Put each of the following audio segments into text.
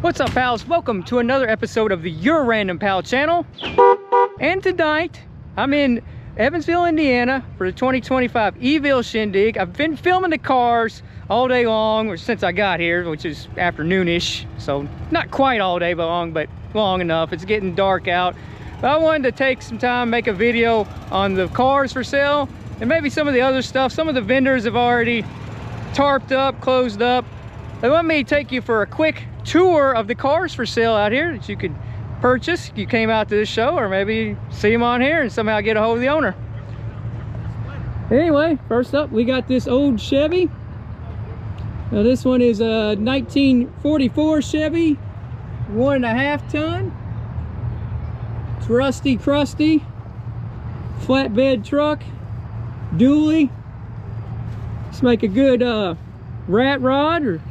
What's up, pals? Welcome to another episode of the Your Random Pal channel. And tonight, I'm in Evansville, Indiana for the 2025 Eville Shindig. I've been filming the cars all day long, or since I got here, which is afternoonish. So not quite all day long, but long enough. It's getting dark out. But I wanted to take some time, make a video on the cars for sale, and maybe some of the other stuff. Some of the vendors have already tarped up, closed up. They want me to take you for a quick tour of the cars for sale out here that you could purchase if you came out to this show, or maybe see them on here and somehow get a hold of the owner. Anyway, first up we got this old Chevy. Now this one is a 1944 Chevy, 1.5 ton. It's rusty crusty, flatbed truck, dually. Let's make a good rat rod, or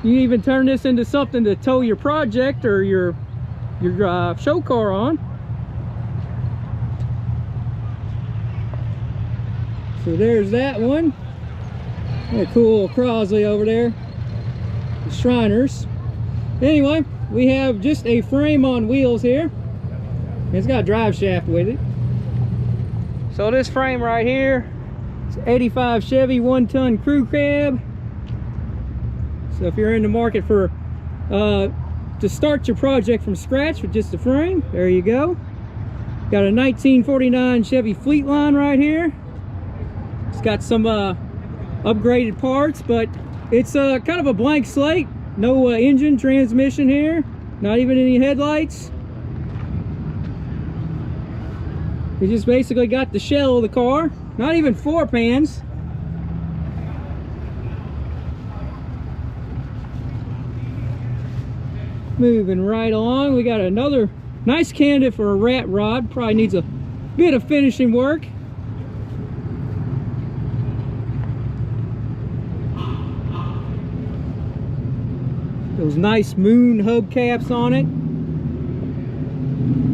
you even turn this into something to tow your project or your show car on. So there's that one. A cool little Crosley over there. The Shriners. Anyway, we have just a frame on wheels here. It's got a drive shaft with it. So this frame right here, it's 85 Chevy 1-ton crew cab. So if you're in the market for to start your project from scratch with just a frame, there you go. Got a 1949 Chevy Fleetline right here. It's got some upgraded parts, but it's kind of a blank slate. No engine, transmission here, not even any headlights. You just basically got the shell of the car, not even floor pans. Moving right along, we got another nice candidate for a rat rod. Probably needs a bit of finishing work. Those nice moon hubcaps on it.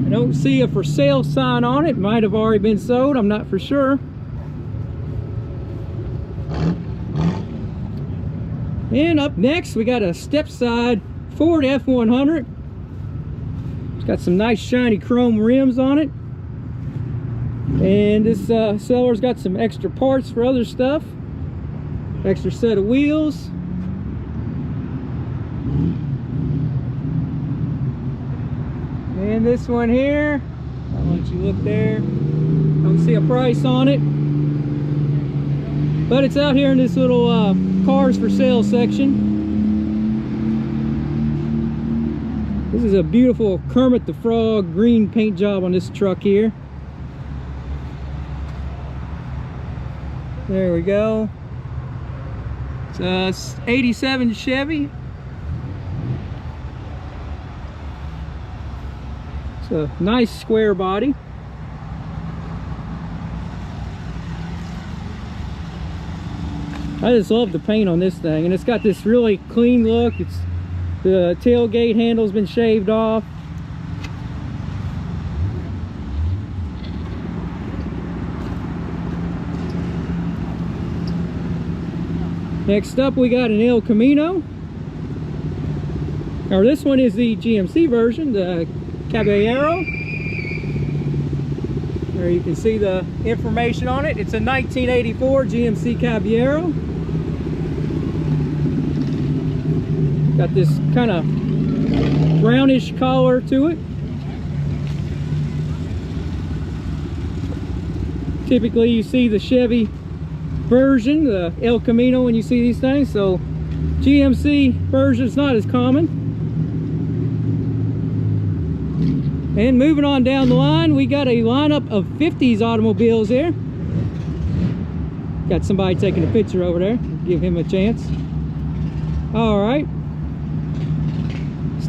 I don't see a for sale sign on it. Might have already been sold, I'm not for sure. And up next we got a step side Ford F100. It's got some nice shiny chrome rims on it, and this seller's got some extra parts for other stuff. Extra set of wheels. And this one here, I'll let you look there. Don't see a price on it, but it's out here in this little cars for sale section. This is a beautiful Kermit the Frog green paint job on this truck here. There we go. It's a 87 Chevy. It's a nice square body. I just love the paint on this thing, and it's got this really clean look. The tailgate handle's been shaved off. Next up we got an El Camino. Or this one is the GMC version, the Caballero. There you can see the information on it. It's a 1984 GMC Caballero. Got this kind of brownish color to it. Typically you see the Chevy version, the El Camino, when you see these things. So GMC version is not as common. And moving on down the line, we got a lineup of 50s automobiles here. Got somebody taking a picture over there. Give him a chance. All right.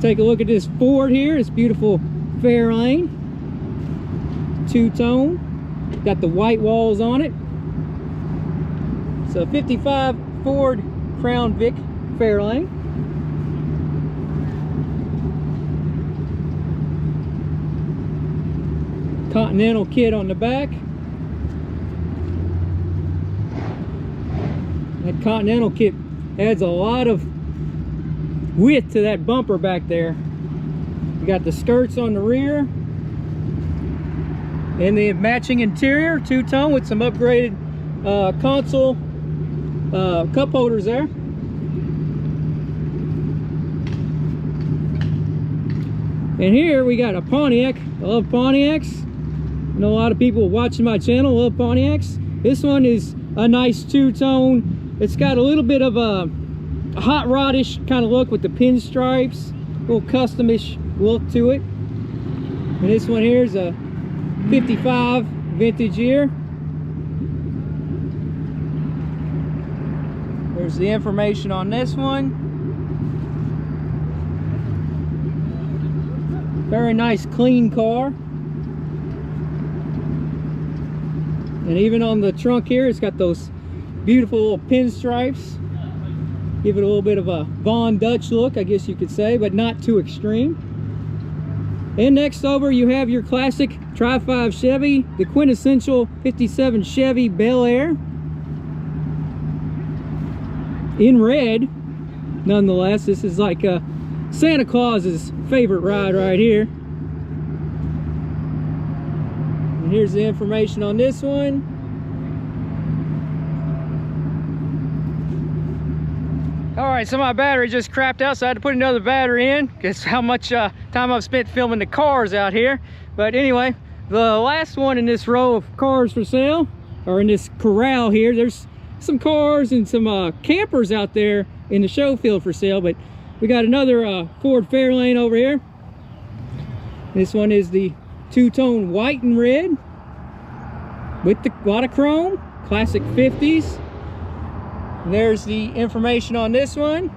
Take a look at this Ford here. It's beautiful Fairlane, two-tone, got the white walls on it. It's a 55 Ford Crown Vic Fairlane. Continental kit on the back. That Continental kit adds a lot of width to that bumper back there. We got the skirts on the rear and the matching interior, two-tone with some upgraded console cup holders there. And here we got a Pontiac. I love Pontiacs. I know a lot of people watching my channel love Pontiacs. This one is a nice two-tone. It's got a little bit of a hot rod-ish kind of look with the pinstripes, a little custom-ish look to it. And this one here is a 55 vintage year. There's the information on this one. Very nice, clean car. And even on the trunk here, it's got those beautiful little pinstripes. Give it a little bit of a Von Dutch look, I guess you could say, but not too extreme. And next over, you have your classic Tri-5 Chevy, the quintessential 57 Chevy Bel Air. In red, nonetheless. This is like Santa Claus's favorite ride right here. And here's the information on this one. Alright, so my battery just crapped out, so I had to put another battery in. Guess how much time I've spent filming the cars out here. But anyway, the last one in this row of cars for sale, or in this corral here, there's some cars and some campers out there in the show field for sale. But we got another Ford Fairlane over here. This one is the two-tone white and red with a lot of chrome, classic 50s. And there's the information on this one.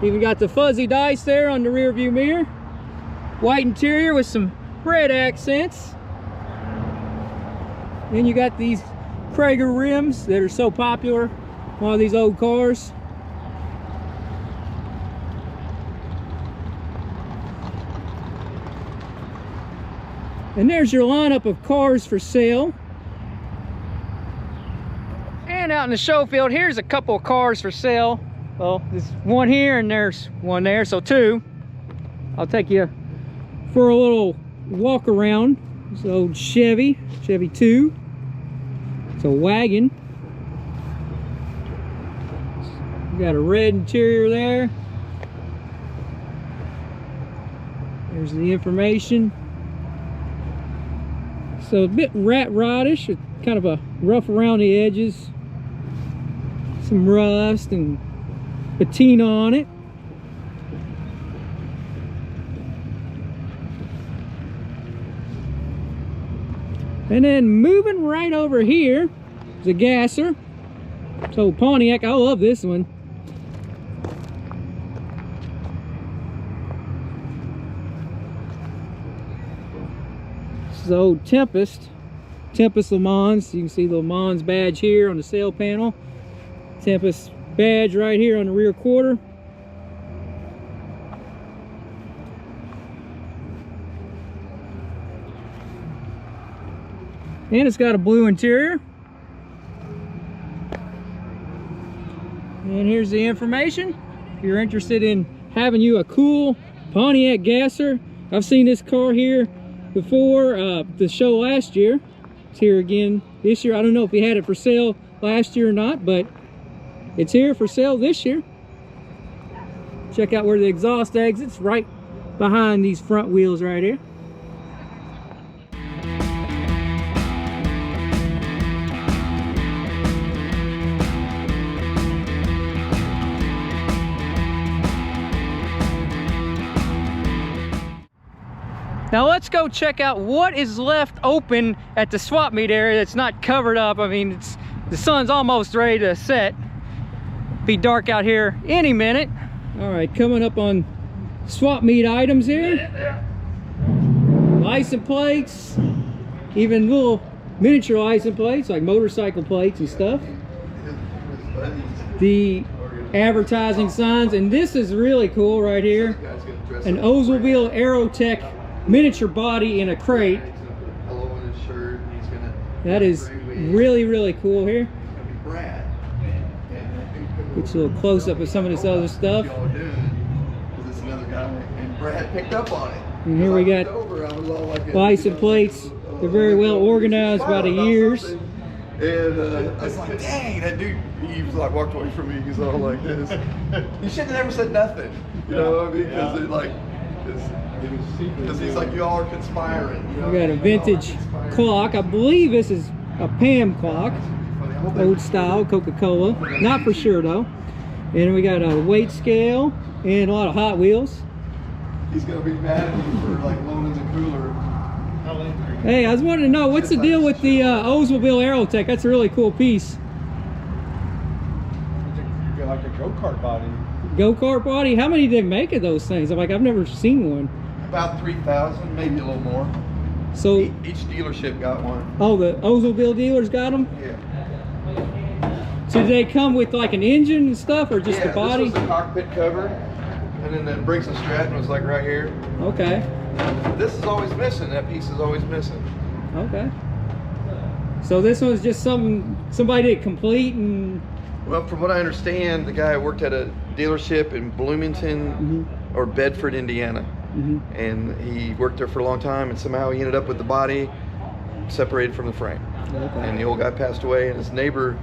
Even got the fuzzy dice there on the rear view mirror. White interior with some red accents. Then you got these Krager rims that are so popular on all these old cars. And there's your lineup of cars for sale. And out in the show field, here's a couple of cars for sale. Well, there's one here and there's one there, so two. I'll take you for a little walk around. This old Chevy 2. It's a wagon. We got a red interior there. There's the information. So a bit rat rodish, kind of a rough around the edges. Some rust and patina on it. And then moving right over here is a gasser. So Pontiac, I love this one. This is the old Tempest Le Mans. You can see the Le Mans badge here on the sail panel. Tempest badge right here on the rear quarter. And it's got a blue interior. And here's the information. If you're interested in having you a cool Pontiac gasser, I've seen this car here before the show last year. It's here again this year. I don't know if he had it for sale last year or not, but it's here for sale this year. Check out where the exhaust exits, right behind these front wheels right here. Now let's go check out what is left open at the swap meet area that's not covered up. I mean, the sun's almost ready to set. Be dark out here any minute. All right, coming up on swap meet items here. License plates, even little miniature license plates like motorcycle plates and stuff. The advertising signs, and this is really cool right here. An Oldsmobile Aerotech miniature body in a crate. That is really, really cool here. Get you a little close up of some of this other stuff. And Brad picked up on it. And here we got license plates. They're very well organized by the years. And I was like, dang, that dude, he was like, walked away from me, he's all like this. He should have never said nothing, you know what I mean? Because it like, because he's like, you all are conspiring. You know? We got a vintage clock. I believe this is a Pam clock. Old style, Coca-Cola. Not for sure though. And we got a weight scale and a lot of Hot Wheels. He's going to be mad at me for like loaning the cooler. Hey, I was wanting to know, what's the deal with the Oldsmobile Aerotech? That's a really cool piece. It's like a go-kart body. Go-kart body? How many did they make of those things? I'm like, I've never seen one. About 3,000, maybe a little more. So each dealership got one. Oh, the Oldsmobile dealers got them? Yeah. So do they come with like an engine and stuff, or just the body? This was the cockpit cover, and then the brakes and Stratton was like right here. Okay. This is always missing. That piece is always missing. Okay. So this one's just somebody did complete and... Well, from what I understand, the guy worked at a dealership in Bloomington or Bedford, Indiana. And he worked there for a long time, and somehow he ended up with the body separated from the frame. Okay. And the old guy passed away, and his neighbor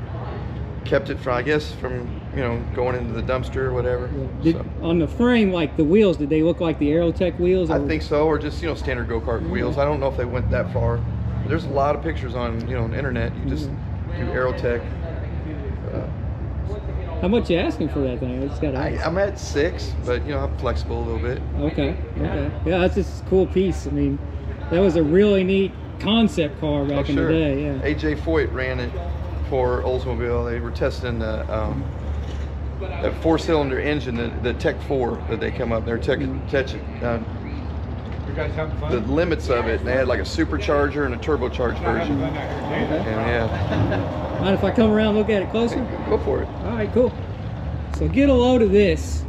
kept it from, I guess, from, you know, going into the dumpster or whatever. On the frame, like the wheels, did they look like the Aerotech wheels? I think so, or just, you know, standard go-kart wheels. I don't know if they went that far. There's a lot of pictures on, you know, on the internet. You just do Aerotech. How much you asking for that thing? I'm at 6, but you know, I'm flexible a little bit. Okay. Yeah, that's just a cool piece. I mean, that was a really neat concept car back in the day. Yeah. AJ Foyt ran it for Oldsmobile. They were testing the that 4-cylinder engine, the Tech 4 that they come up. They're testing the limits of it. They had like a supercharger and a turbocharged version. Okay. And yeah. Mind if I come around and look at it closer? Go for it. All right, cool. So get a load of this.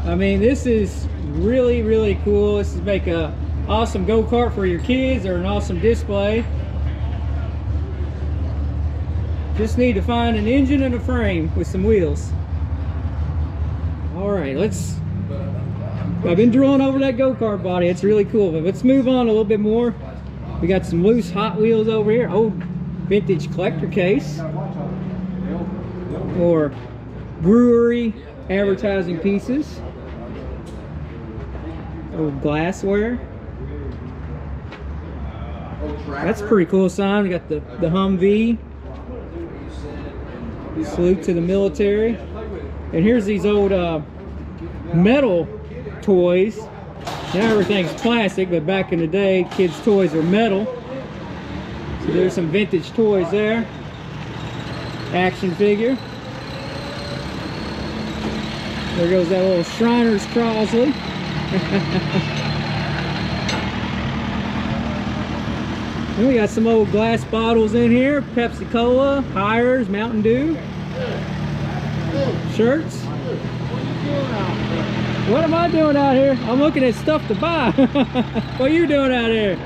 I mean, this is really, really cool. This is make a awesome go-kart for your kids, or an awesome display. Just need to find an engine and a frame with some wheels. All right, I've been drilling over that go-kart body. It's really cool, but let's move on a little bit more. We got some loose Hot Wheels over here. Old vintage collector case. Or brewery advertising pieces. Old glassware. That's a pretty cool sign. We got the Humvee. Salute to the military. And here's these old metal toys. Now everything's plastic, but back in the day, kids' toys were metal. So there's some vintage toys there. Action figure. There goes that little Shriners Crosley. Then we got some old glass bottles in here. Pepsi Cola, Hires, Mountain Dew. Shirts. What am I doing out here? I'm looking at stuff to buy. What are you doing out here?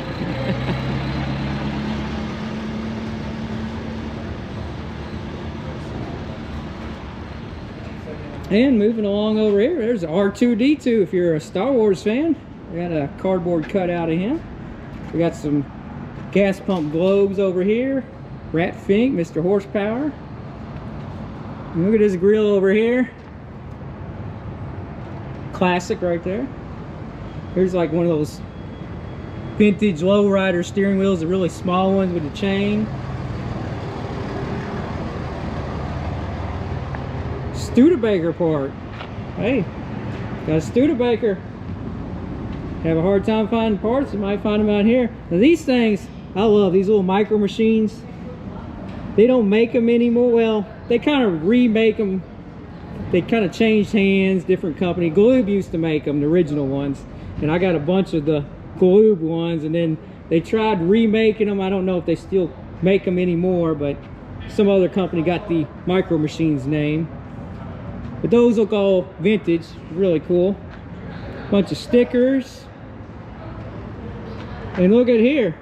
And moving along over here, there's R2-D2 if you're a Star Wars fan. We got a cardboard cutout of him. We got some gas pump globes over here. Rat Fink, Mr. Horsepower. And look at this grill over here. Classic right there. Here's like one of those vintage lowrider steering wheels, the really small ones with the chain. Studebaker part. Hey, got a Studebaker. Have a hard time finding parts, you might find them out here. Now these things, I love these little micro machines. They don't make them anymore. Well, they kind of remake them. They kind of changed hands, different company. Gloob used to make them, the original ones. And I got a bunch of the Gloob ones, and then they tried remaking them. I don't know if they still make them anymore, but some other company got the micro machines name. But those look all vintage, really cool. Bunch of stickers. And look at here.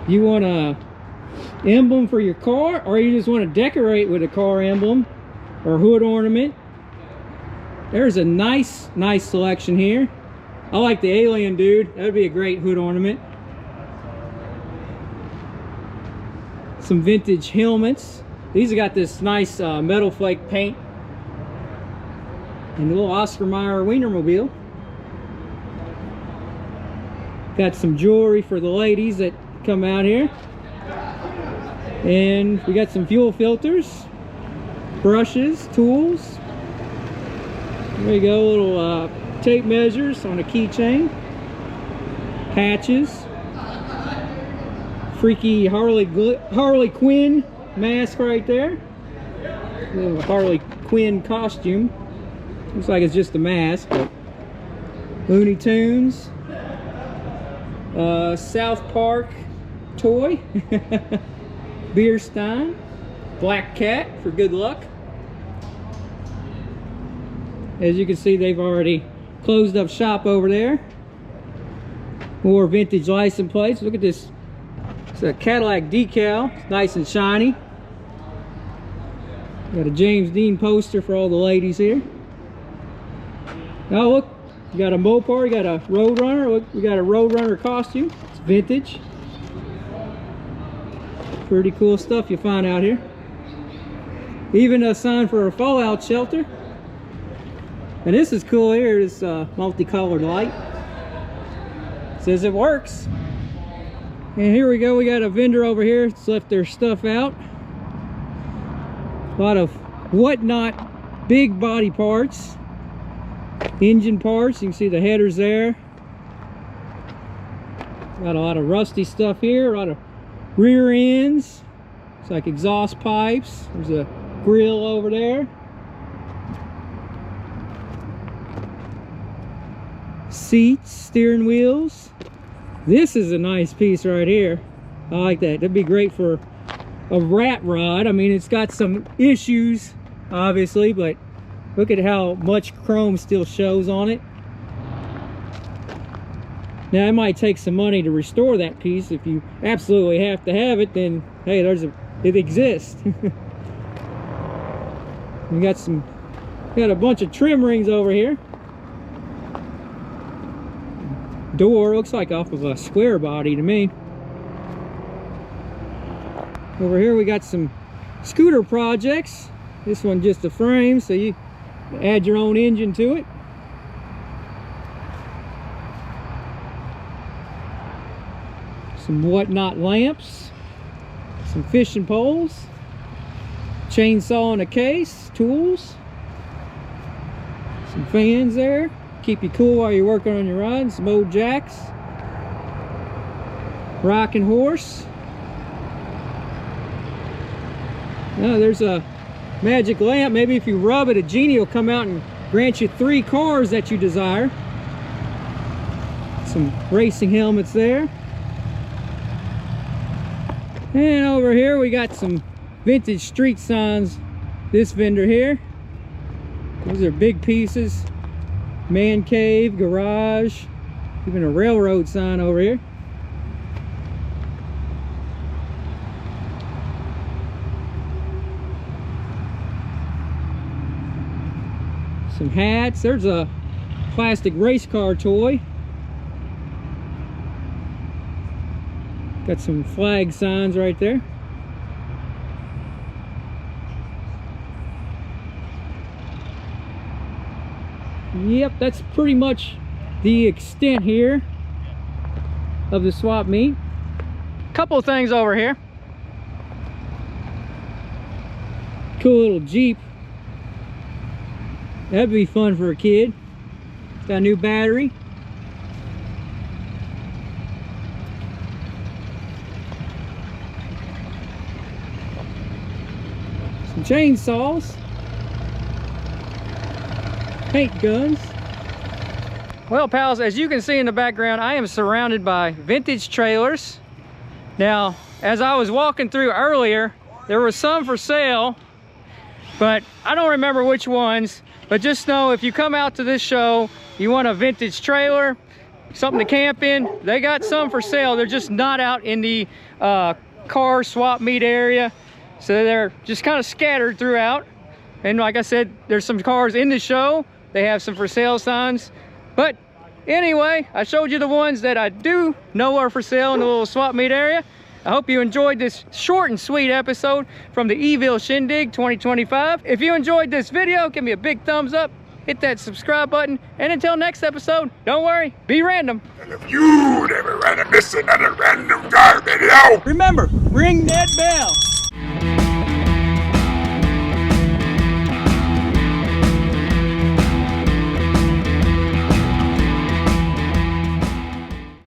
You want a emblem for your car, or you just want to decorate with a car emblem or hood ornament. There's a nice selection here. I like the alien dude. That would be a great hood ornament. Some vintage helmets. These have got this nice metal flake paint. And the little Oscar Mayer Wienermobile. Got some jewelry for the ladies that come out here. And we got some fuel filters, brushes, tools. There you go, little tape measures on a keychain. Patches. Freaky Harley Quinn mask right there. Little Harley Quinn costume. Looks like it's just a mask, but Looney Tunes. South Park toy. Beer stein. Black cat for good luck. As you can see, they've already closed up shop over there. More vintage license plates. Look at this. It's a Cadillac decal. It's nice and shiny. Got a James Dean poster for all the ladies here. Oh, look. You got a Mopar. You got a Roadrunner. Look, we got a Roadrunner costume. It's vintage. Pretty cool stuff you find out here. Even a sign for a fallout shelter. And this is cool here. This multicolored light. Says it works. And here we go. We got a vendor over here that's left their stuff out. A lot of whatnot big body parts. Engine parts. You can see the headers there. Got a lot of rusty stuff here. A lot of rear ends. It's like exhaust pipes. There's a grill over there. Seats, steering wheels. This is a nice piece right here. I like that. That'd be great for a rat rod. I mean, it's got some issues, obviously, but look at how much chrome still shows on it. Now, it might take some money to restore that piece. If you absolutely have to have it, then hey, it exists. We got a bunch of trim rings over here. Door looks like off of a square body to me. Over here we got some scooter projects. This one just a frame, so you add your own engine to it. Some whatnot lamps, some fishing poles, chainsaw in a case, tools, some fans there. Keep you cool while you're working on your ride. Some old jacks. Rocking horse. Now there's a magic lamp. Maybe if you rub it, a genie will come out and grant you 3 cars that you desire. Some racing helmets there. And over here we got some vintage street signs. This vendor here. These are big pieces. Man cave, garage, even a railroad sign over here. Some hats. There's a plastic race car toy. Got some flag signs right there. Yep, that's pretty much the extent here of the swap meet. Couple of things over here. Cool little Jeep. That'd be fun for a kid. Got a new battery. Some chainsaws. Paint guns. Well, pals, as you can see in the background, I am surrounded by vintage trailers. Now, as I was walking through earlier, there were some for sale, but I don't remember which ones. But just know, if you come out to this show, you want a vintage trailer, something to camp in, they got some for sale. They're just not out in the car swap meet area. So they're just kind of scattered throughout. And like I said, there's some cars in the show, They have some for sale signs. But anyway, I showed you the ones that I do know are for sale in the little swap meet area. I hope you enjoyed this short and sweet episode from the Eville Shindig 2025. If you enjoyed this video, give me a big thumbs up, hit that subscribe button, and until next episode, don't worry, be random. And if you never want to miss another random car video, Remember, ring that bell.